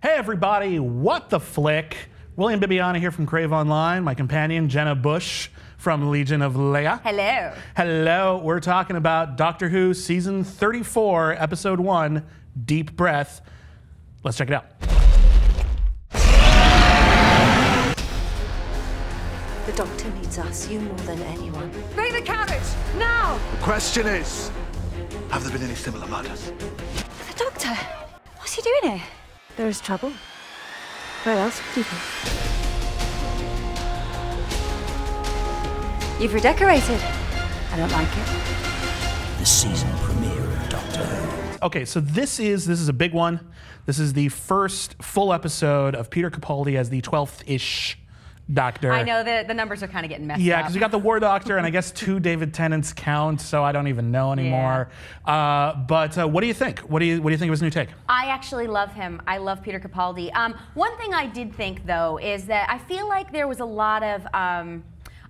Hey everybody, what the flick? William Bibbiani here from Crave Online, my companion Jenna Busch from Legion of Leia. Hello. Hello, we're talking about Doctor Who Season 34, Episode 1, Deep Breath. Let's check it out. The Doctor needs us, you more than anyone. Bring the carriage, now! The question is, have there been any similar murders? The Doctor? What's he doing here? There is trouble. Where else would he be? You've redecorated. I don't like it. The season premiere of Doctor Who. Okay, so this is a big one. This is the first full episode of Peter Capaldi as the 12th-ish Doctor. I know the numbers are kind of getting messed up. Yeah, because you got the War Doctor, and I guess 2 David Tennants count, so I don't even know anymore. Yeah. But what do you think? What do you think of his new take? I actually love him. I love Peter Capaldi. One thing I did think, though, is that I feel like there was a lot of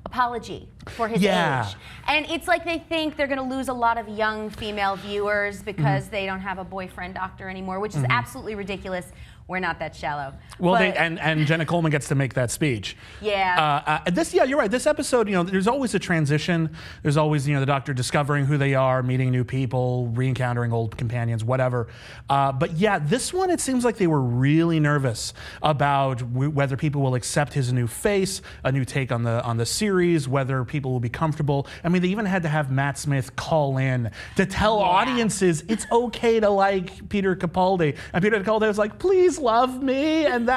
apology for his age. And it's like they think they're going to lose a lot of young female viewers because they don't have a boyfriend doctor anymore, which is absolutely ridiculous. We're not that shallow. Well, and Jenna Coleman gets to make that speech. Yeah. Yeah, you're right. This episode, there's always a transition. There's always, the Doctor discovering who they are, meeting new people, re-encountering old companions, whatever. But yeah, this one, it seems like they were really nervous about whether people will accept his new face, a new take on the series, whether people will be comfortable. I mean, they even had to have Matt Smith call in to tell audiences it's okay to like Peter Capaldi. And Peter Capaldi was like, please love me, and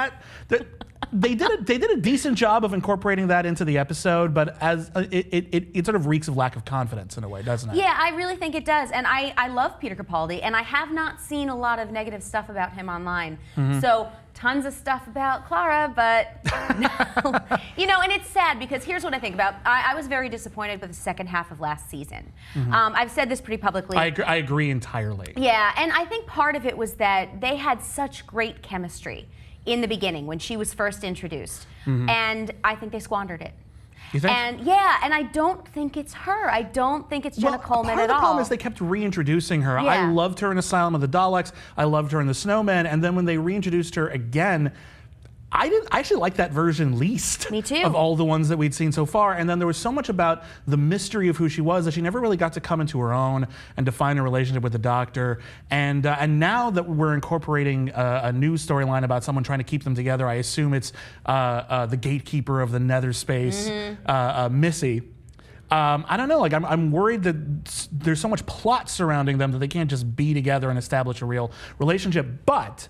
they did a decent job of incorporating that into the episode, but as it sort of reeks of lack of confidence in a way, doesn't it? Yeah, I really think it does, and I love Peter Capaldi, and I have not seen a lot of negative stuff about him online. So tons of stuff about Clara, but no. And it's sad because here's what I think about. I was very disappointed with the second half of last season. I've said this pretty publicly. I agree entirely. Yeah, and I think part of it was that they had such great chemistry in the beginning when she was first introduced, and I think they squandered it. You think? And and I don't think it's her. I don't think it's Jenna Coleman at all. Part of the problem is they kept reintroducing her. Yeah. I loved her in Asylum of the Daleks. I loved her in The Snowman, and then when they reintroduced her again, I actually like that version least. Me too. Of all the ones that we'd seen so far. And then there was so much about the mystery of who she was that she never really got to come into her own and define a relationship with the Doctor. And now that we're incorporating a new storyline about someone trying to keep them together, I assume it's the gatekeeper of the nether space, Missy. I don't know, like I'm worried that there's so much plot surrounding them that they can't just be together and establish a real relationship. But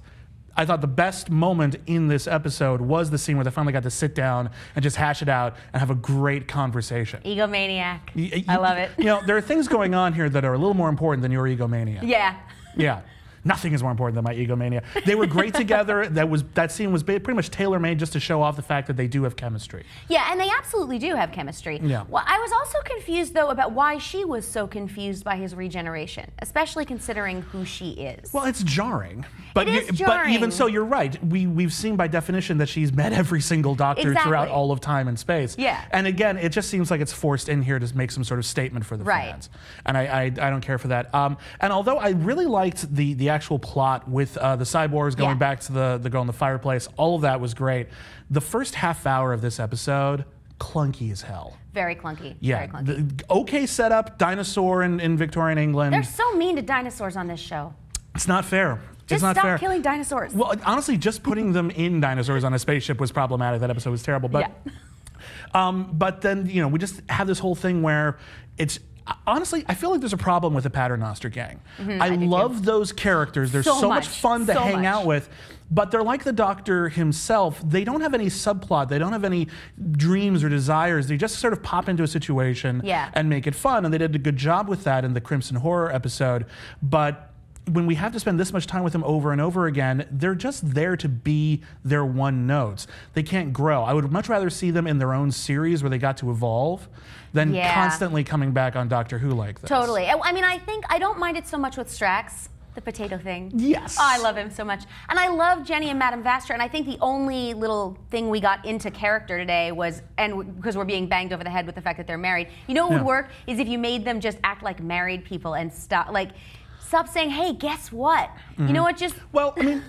I thought the best moment in this episode was the scene where they finally got to sit down and just hash it out and have a great conversation. Egomaniac. I love it. There are things going on here that are a little more important than your egomania. Yeah. Yeah. Nothing is more important than my egomania. They were great together. That scene was pretty much tailor-made just to show off the fact that they do have chemistry. Yeah, and they absolutely do have chemistry. Yeah. Well, I was also confused, though, about why she was so confused by his regeneration, especially considering who she is. Well, it's jarring. But It is jarring. But even so, you're right. We've seen by definition that she's met every single Doctor throughout all of time and space. Yeah. And again, it just seems like it's forced in here to make some sort of statement for the fans. And I don't care for that. And although I really liked the actual plot with the cyborgs going back to the girl in the fireplace, all of that was great. The first half hour of this episode, clunky as hell. Very clunky. Yeah. Very clunky. Okay setup, dinosaur in Victorian England. They're so mean to dinosaurs on this show. It's not fair. Just not stop fair. killing dinosaurs. Well, honestly, just putting them in dinosaurs on a spaceship was problematic. That episode was terrible. But, but then, we just have this whole thing where it's, honestly, I feel like there's a problem with the Paternoster gang. I love those characters. They're so much fun to hang out with. But they're like the Doctor himself. They don't have any subplot. They don't have any dreams or desires. They just sort of pop into a situation and make it fun. And they did a good job with that in the Crimson Horror episode. But when we have to spend this much time with them over and over again, they're just there to be their one notes. They can't grow. I would much rather see them in their own series where they got to evolve than constantly coming back on Doctor Who like this. Totally. I mean, I don't mind it so much with Strax. The potato thing. Yes. Oh, I love him so much. And I love Jenny and Madame Vastra, and I think the only little thing we got into character today was, and because we're being banged over the head with the fact that they're married, what would work is if you made them just act like married people and stop, like, stop saying, hey, guess what? You know what, just... Well, I mean,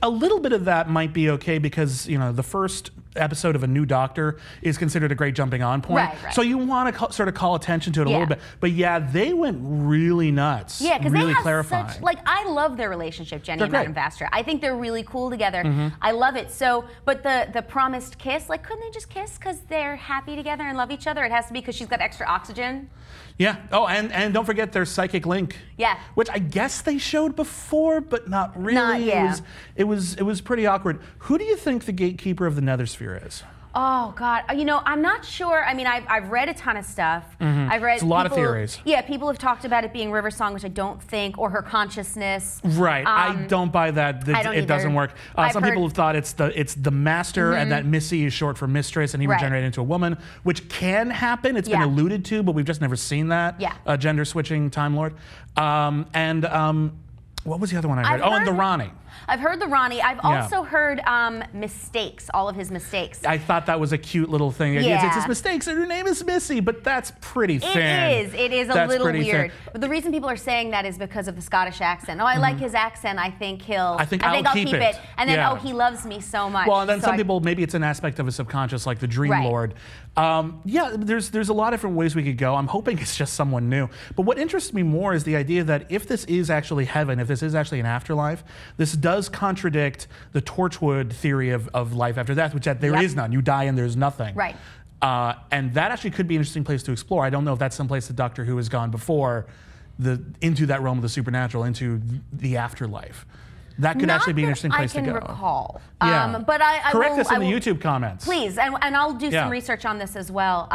a little bit of that might be okay because, you know, the first episode of a new Doctor is considered a great jumping on point. Right. So you want to sort of call attention to it a little bit. But yeah, they went really nuts. Yeah, because really they have clarifying. such, like, I love their relationship, Jenny and Madame Vastra. I think they're really cool together. I love it. So, but the promised kiss, like, couldn't they just kiss because they're happy together and love each other? It has to be because she's got extra oxygen. Yeah. Oh, and don't forget their psychic link. Yeah. Which I guess they showed before, but not really. It was pretty awkward. Who do you think the gatekeeper of the Nethersphere is? Oh, God. You know, I'm not sure. I mean, I've read a ton of stuff. I've read It's a lot of theories. Yeah, people have talked about it being River Song, which I don't think, or her consciousness. Right. I don't buy that. It doesn't work. Some people have thought it's the master and that Missy is short for mistress and he regenerated into a woman, which can happen. It's been alluded to, but we've just never seen that. Yeah. Gender switching Time Lord. What was the other one I heard? And the Ronnie. I've heard the Ronnie. I've also heard mistakes, all of his mistakes. I thought that was a cute little thing. Yeah. It's his mistakes, and her name is Missy, but that's pretty thin. It is a little weird. But the reason people are saying that is because of the Scottish accent. Oh, I like his accent. I think I'll keep it. And then, oh, he loves me so much. Well, and then some people, maybe it's an aspect of his subconscious, like the Dream Lord. Yeah, there's a lot of different ways we could go. I'm hoping it's just someone new. But what interests me more is the idea that if this is actually heaven, if this is actually an afterlife, this does contradict the Torchwood theory of life after death, which there is none. You die and there's nothing. Right. And that actually could be an interesting place to explore. I don't know if that's someplace that Doctor Who has gone before, into that realm of the supernatural, into the afterlife. That could actually be an interesting place to go. I can recall. Yeah. But I Correct will, us in the YouTube comments. Please, and I'll do some research on this as well.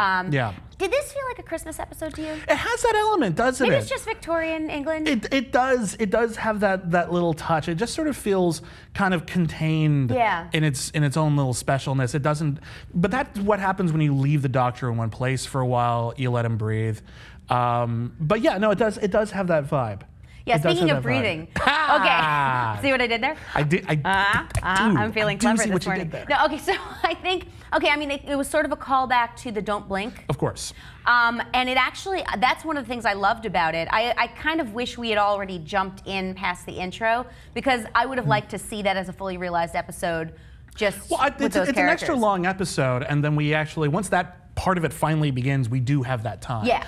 Did this feel like a Christmas episode to you? It has that element, doesn't it? Maybe it's just Victorian England. It does have that little touch. It just sort of feels kind of contained in its own little specialness. It doesn't. But that's what happens when you leave the Doctor in one place for a while. You let him breathe. But yeah, no, it does have that vibe. Yeah, speaking of breathing. Okay, see what I did there? I did. I'm feeling clever this morning. No, okay, so I think, I mean, it was sort of a callback to the Don't Blink. Of course. And it actually, that's one of the things I loved about it. I kind of wish we had already jumped in past the intro, because I would have liked to see that as a fully realized episode, just with those characters. It's an extra long episode, and then we actually, once that part of it finally begins, we do have that time. Yeah.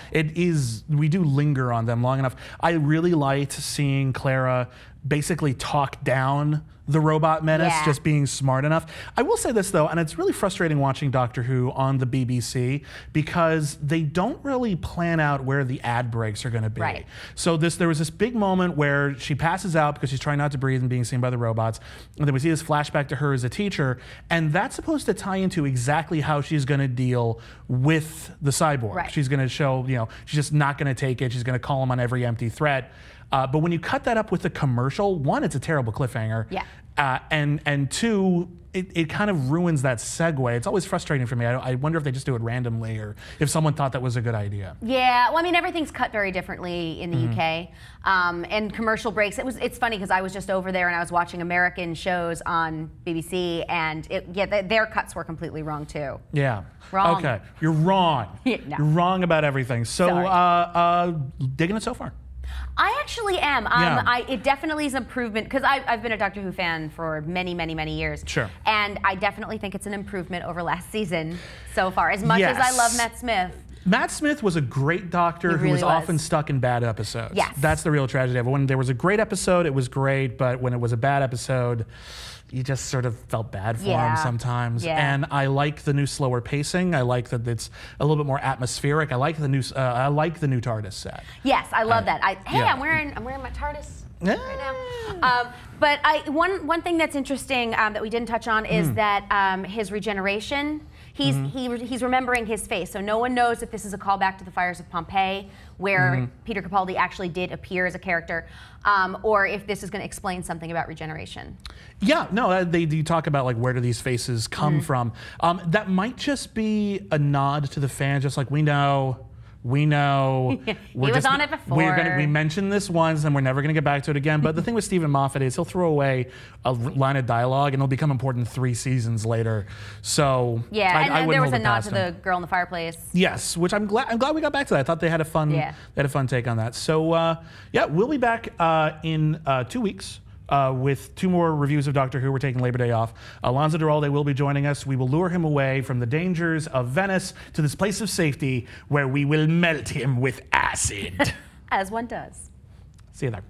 We do linger on them long enough. I really liked seeing Clara basically talk down the robot menace, just being smart enough. I will say this though, and it's really frustrating watching Doctor Who on the BBC, because they don't really plan out where the ad breaks are going to be. Right. So there was this big moment where she passes out because she's trying not to breathe and being seen by the robots, and then we see this flashback to her as a teacher, and that's supposed to tie into exactly how she's going to deal with the cyborg. Right. She's going to show, she's just not going to take it. She's going to call him on every empty threat. But when you cut that up with the commercial, one, it's a terrible cliffhanger. Yeah. And two, it kind of ruins that segue. It's always frustrating for me. I wonder if they just do it randomly, or if someone thought that was a good idea. Yeah, well, I mean, everything's cut very differently in the UK. And commercial breaks, it's funny because I was just over there and I was watching American shows on BBC, and their cuts were completely wrong too. Yeah. Wrong. Okay, you're wrong. No. You're wrong about everything. So, digging it so far? I actually am. It definitely is an improvement, because I've been a Doctor Who fan for many, many, many years. Sure. And I definitely think it's an improvement over last season so far. As much as I love Matt Smith. Matt Smith was a great Doctor who was often stuck in bad episodes. Yes. That's the real tragedy of it. When there was a great episode, it was great, but when it was a bad episode, you just sort of felt bad for him sometimes. Yeah. And I like the new slower pacing. I like that it's a little bit more atmospheric. I like the new TARDIS set. Yes, I love that. I'm wearing my TARDIS right now. But one thing that's interesting that we didn't touch on is that his regeneration. He's remembering his face, so no one knows if this is a callback to the Fires of Pompeii, where Peter Capaldi actually did appear as a character, or if this is going to explain something about regeneration. Yeah, no, they do talk about like where do these faces come from. That might just be a nod to the fans, just like we know We know. He was on it before. We mentioned this once, and we're never going to get back to it again. But the thing with Stephen Moffat is he'll throw away a line of dialogue, and it'll become important 3 seasons later. So yeah, and there was a nod to him. the girl in the fireplace. Yes, which I'm glad we got back to that. I thought they had a fun take on that. So yeah, we'll be back in 2 weeks. With 2 more reviews of Doctor Who. We're taking Labor Day off. Alonso Duralde will be joining us. We will lure him away from the dangers of Venice to this place of safety where we will melt him with acid. As one does. See you there.